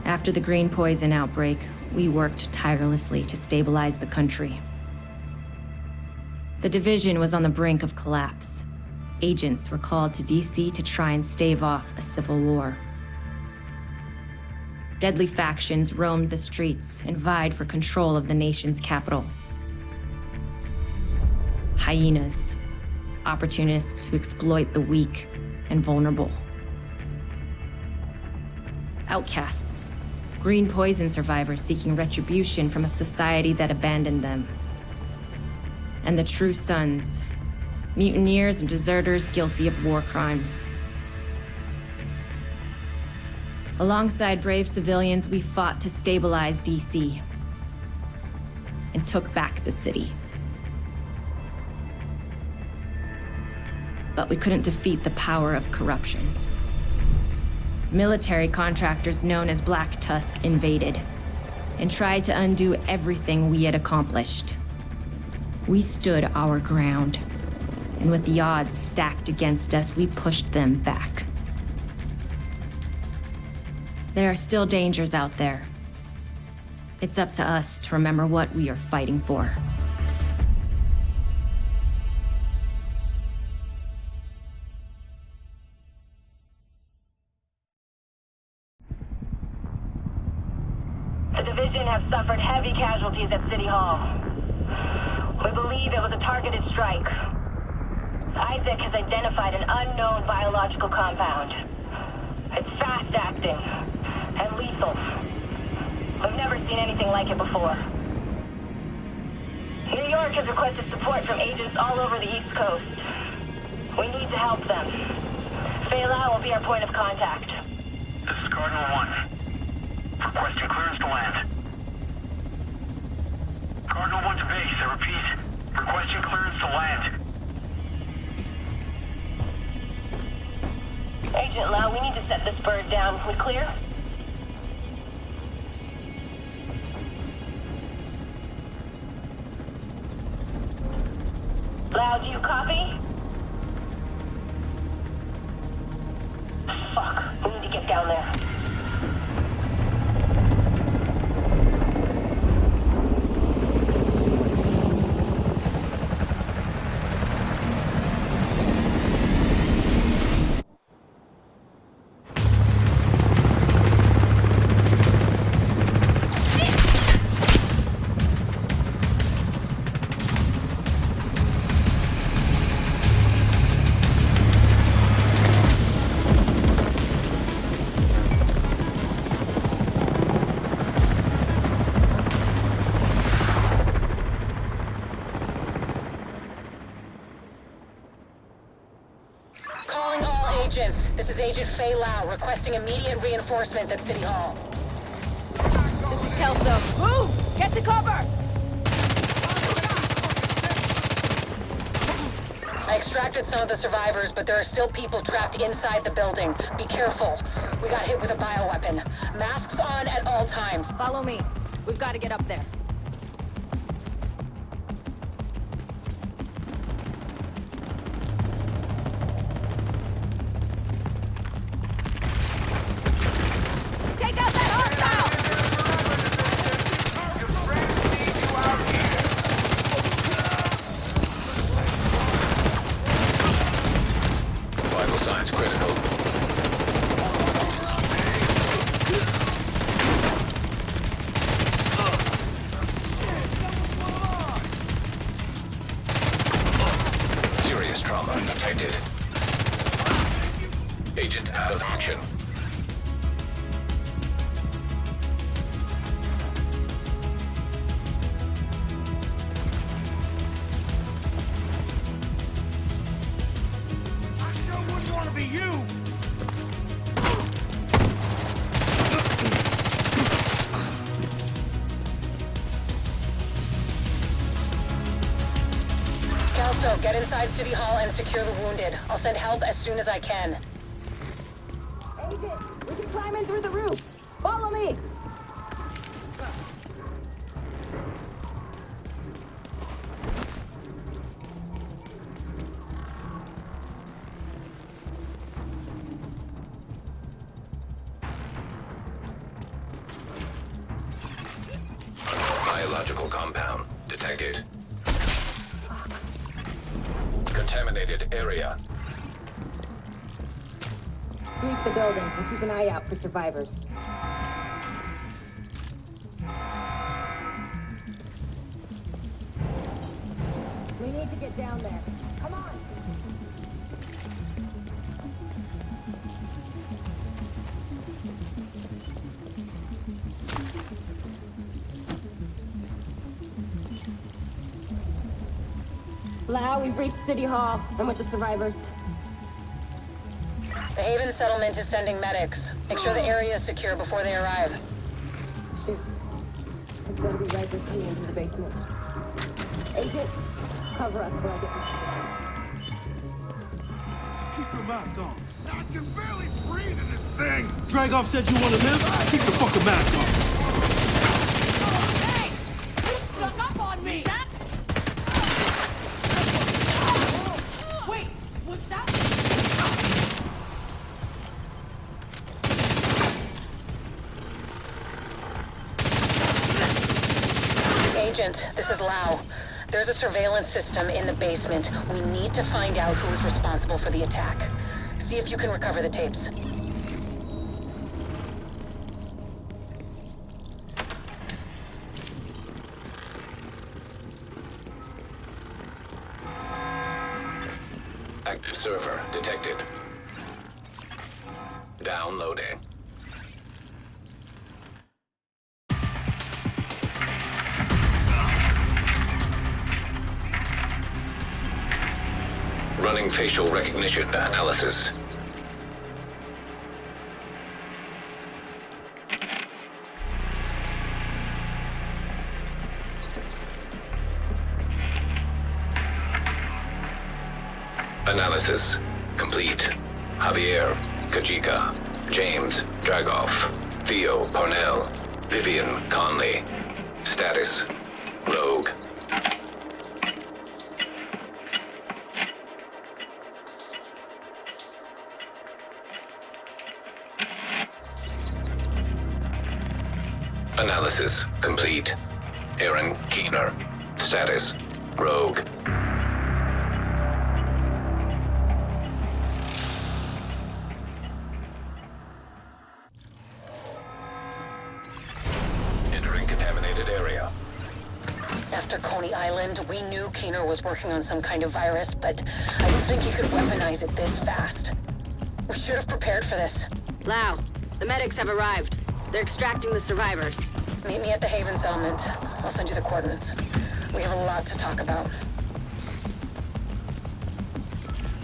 After the green poison outbreak, we worked tirelessly to stabilize the country. The division was on the brink of collapse. Agents were called to DC to try and stave off a civil war. Deadly factions roamed the streets and vied for control of the nation's capital. Hyenas, opportunists who exploit the weak and vulnerable. Outcasts, green poison survivors seeking retribution from a society that abandoned them. And the true sons, mutineers and deserters guilty of war crimes. Alongside brave civilians, we fought to stabilize DC and took back the city. But we couldn't defeat the power of corruption. Military contractors known as Black Tusk invaded and tried to undo everything we had accomplished. We stood our ground, and with the odds stacked against us, we pushed them back. There are still dangers out there. It's up to us to remember what we are fighting for. The division have suffered heavy casualties at City Hall. We believe it was a targeted strike. Isaac has identified an unknown biological compound. It's fast-acting and lethal. We've never seen anything like it before. New York has requested support from agents all over the East Coast. We need to help them. Faylau will be our point of contact. This is Cardinal 1. Requesting clearance to land. Cardinal 1 to base, I repeat. Requesting clearance to land. Agent Lau, we need to set this bird down. We clear? Lau, do you copy? Fuck, we need to get down there. This is Agent Faylau requesting immediate reinforcements at City Hall. This is Kelso. Move! Get to cover! I extracted some of the survivors, but there are still people trapped inside the building. Be careful. We got hit with a bioweapon. Masks on at all times. Follow me. We've got to get up there. Agent out of action. I sure wouldn't want to be you! Kelso, Get inside City Hall and secure the wounded. I'll send help as soon as I can. Agent, we can climb in through the roof. Follow me. Biological compound detected. Contaminated area. Sweep the building and keep an eye out for survivors. We need to get down there. Come on! Lau, we've reached City Hall. I'm with the survivors. The Haven settlement is sending medics. Make sure the area is secure before they arrive. Shoot. It's gonna be right this me into the basement. Agent, cover us while I get Keep your mask on. I can barely breathe in this thing. Dragoff said you want to live? Keep the fucking mask on. Hey! You snuck up on me! That... Wait, was that... Agent, this is Lau. There's a surveillance system in the basement. We need to find out who is responsible for the attack. See if you can recover the tapes. Active server detected. Downloading. Running facial recognition analysis. Analysis complete. Javier, Kajika, James, Dragoff, Theo, Parnell, Vivian, Conley. Status, Rogue. Analysis complete. Aaron Keener. Status, Rogue. Entering contaminated area. After Coney Island, we knew Keener was working on some kind of virus, but I didn't think he could weaponize it this fast. We should have prepared for this. Lau, the medics have arrived. They're extracting the survivors. Meet me at the Haven settlement. I'll send you the coordinates. We have a lot to talk about.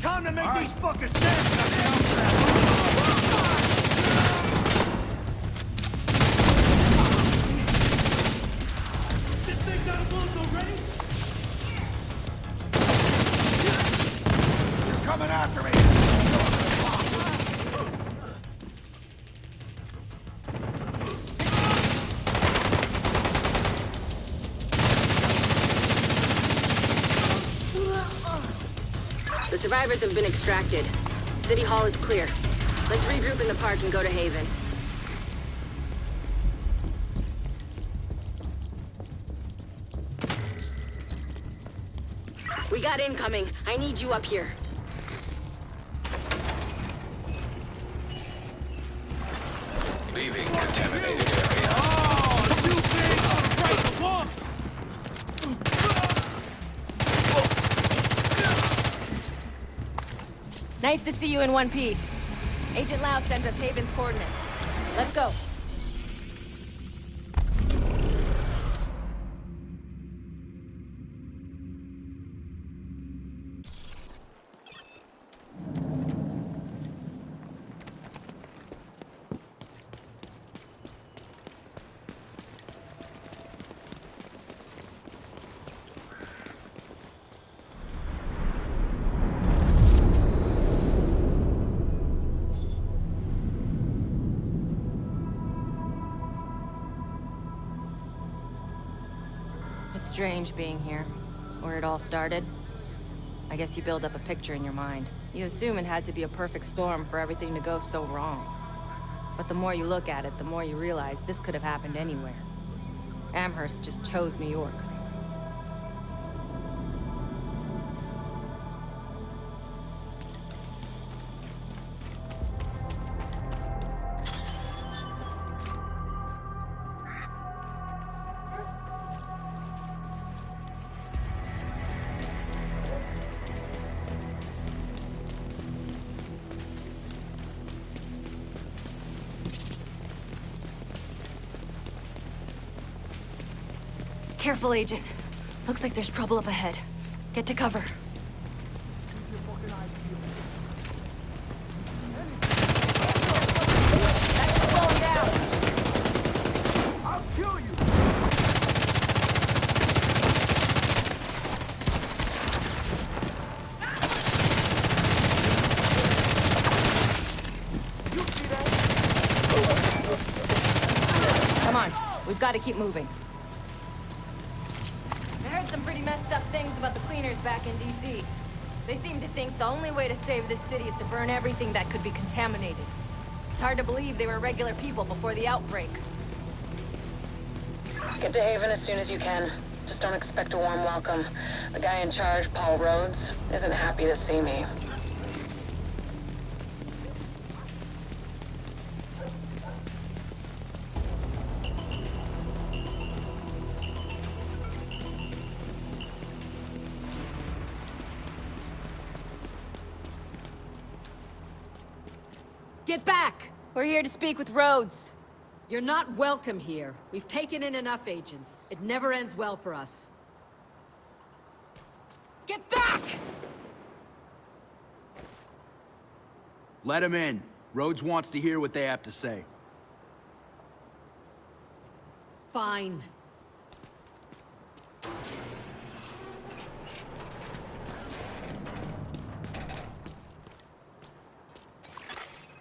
Time to make these fuckers dance. This thing's out of bullets already? You're coming after me! The survivors have been extracted. City Hall is clear. Let's regroup in the park and go to Haven. We got incoming. I need you up here. Leaving contaminated area. Oh, you big right swamp! Nice to see you in one piece. Agent Lau sent us Haven's coordinates. Let's go. strange being here. Where it all started. I guess you build up a picture in your mind. You assume it had to be a perfect storm for everything to go so wrong. But the more you look at it, the more you realize this could have happened anywhere. Amherst just chose New York. Careful, Agent. Looks like there's trouble up ahead. Get to cover. That's slowing down. I'll kill you! You see that? Come on. We've got to keep moving. I heard some pretty messed up things about the cleaners back in D.C. They seem to think the only way to save this city is to burn everything that could be contaminated. It's hard to believe they were regular people before the outbreak. Get to Haven as soon as you can. Just don't expect a warm welcome. The guy in charge, Paul Rhodes, isn't happy to see me. Get back! We're here to speak with Rhodes. You're not welcome here. We've taken in enough agents. It never ends well for us. Get back! Let him in. Rhodes wants to hear what they have to say. Fine.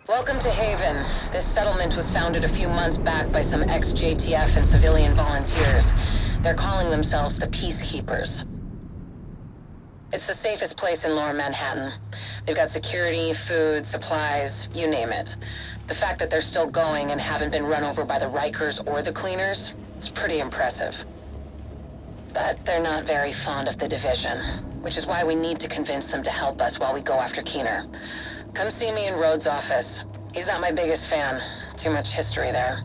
Welcome to Haven. This settlement was founded a few months back by some ex-JTF and civilian volunteers. They're calling themselves the Peacekeepers. It's the safest place in Lower Manhattan. They've got security, food, supplies, you name it. The fact that they're still going and haven't been run over by the Rikers or the Cleaners is pretty impressive. But they're not very fond of the division, which is why we need to convince them to help us while we go after Keener. Come see me in Rhodes' office. He's not my biggest fan. Too much history there.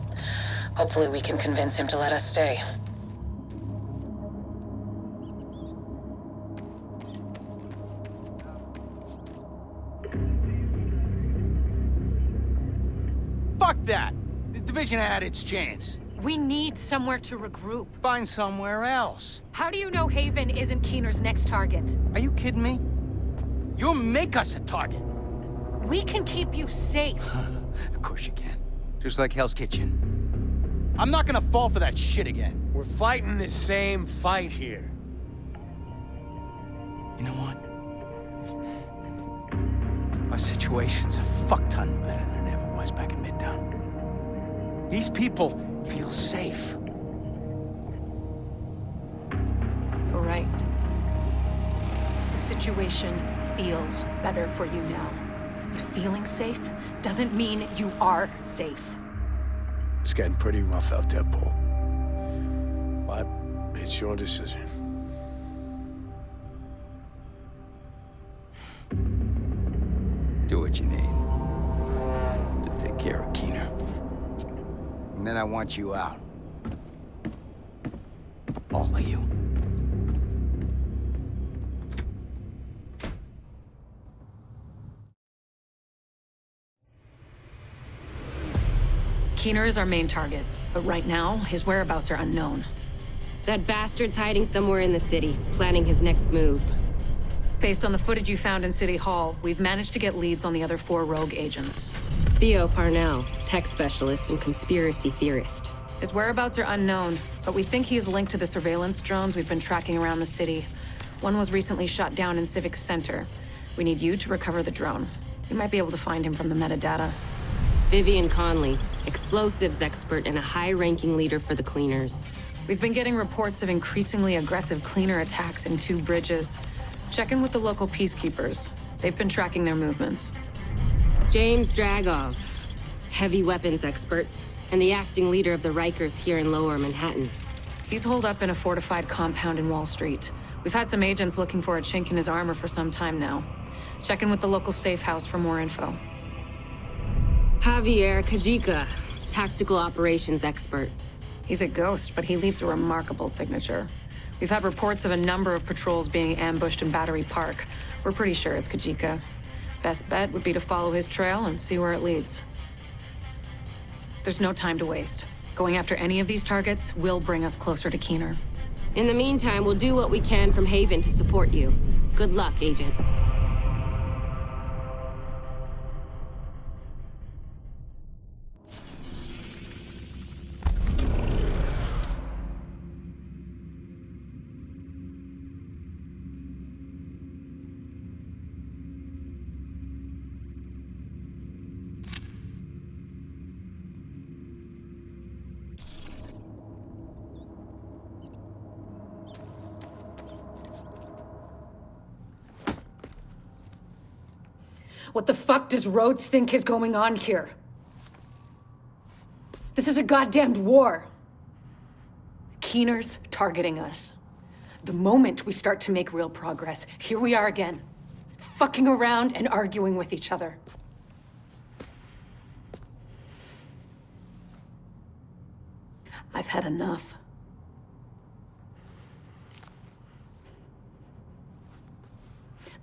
Hopefully we can convince him to let us stay. Fuck that! The division had its chance. We need somewhere to regroup. Find somewhere else. How do you know Haven isn't Keener's next target? Are you kidding me? You'll make us a target. We can keep you safe. Of course you can. Just like Hell's Kitchen. I'm not gonna fall for that shit again. We're fighting the same fight here. You know what? Our situation's a fuck-ton better than it ever was back in Midtown. These people feel safe. You're right. The situation feels better for you now. But feeling safe doesn't mean you are safe. It's getting pretty rough out there, Paul. But it's your decision. Do what you need to take care of Keener. And then I want you out. All of you. Keener is our main target, but right now, his whereabouts are unknown. That bastard's hiding somewhere in the city, planning his next move. Based on the footage you found in City Hall, we've managed to get leads on the other 4 rogue agents. Theo Parnell, tech specialist and conspiracy theorist. His whereabouts are unknown, but we think he is linked to the surveillance drones we've been tracking around the city. One was recently shot down in Civic Center. We need you to recover the drone. You might be able to find him from the metadata. Vivian Conley, explosives expert and a high-ranking leader for the Cleaners. We've been getting reports of increasingly aggressive cleaner attacks in 2 bridges. Check in with the local peacekeepers. They've been tracking their movements. James Dragov, heavy weapons expert, and the acting leader of the Rikers here in Lower Manhattan. He's holed up in a fortified compound in Wall Street. We've had some agents looking for a chink in his armor for some time now. Check in with the local safe house for more info. Javier Kajika, tactical operations expert. He's a ghost, but he leaves a remarkable signature. We've had reports of a number of patrols being ambushed in Battery Park. We're pretty sure it's Kajika. Best bet would be to follow his trail and see where it leads. There's no time to waste. Going after any of these targets will bring us closer to Keener. In the meantime, we'll do what we can from Haven to support you. Good luck, Agent. What the fuck does Rhodes think is going on here? This is a goddamned war. Keener's targeting us. The moment we start to make real progress, here we are again, fucking around and arguing with each other. I've had enough.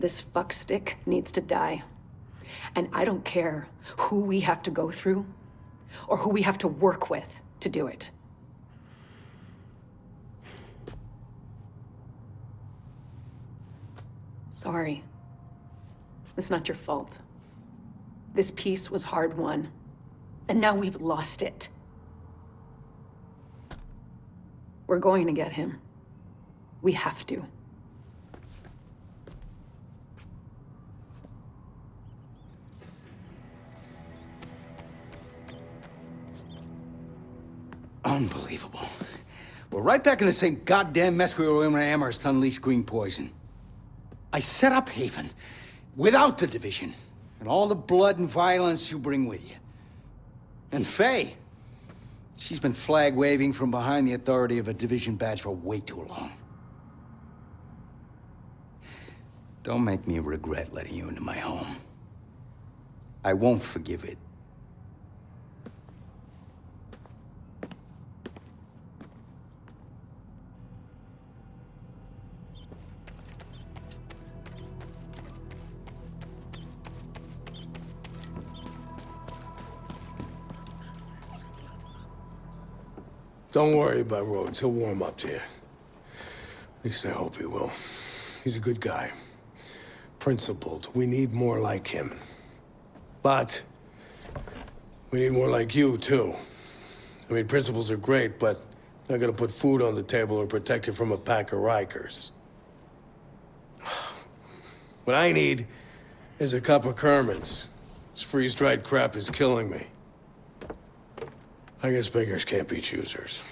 This fuckstick needs to die. And I don't care who we have to go through or who we have to work with to do it. Sorry. It's not your fault. This peace was hard won, and now we've lost it. We're going to get him. We have to. Unbelievable. We're right back in the same goddamn mess we were in when Amherst unleashed green poison. I set up Haven without the division and all the blood and violence you bring with you. And Faye, she's been flag-waving from behind the authority of a division badge for way too long. Don't make me regret letting you into my home. I won't forgive it. Don't worry about Rhodes. He'll warm up to you. At least I hope he will. He's a good guy. Principled. We need more like him. But we need more like you, too. I mean, principles are great, but not gonna put food on the table or protect you from a pack of Rikers. What I need is a cup of Kerman's. This freeze-dried crap is killing me. I guess beggars can't be choosers.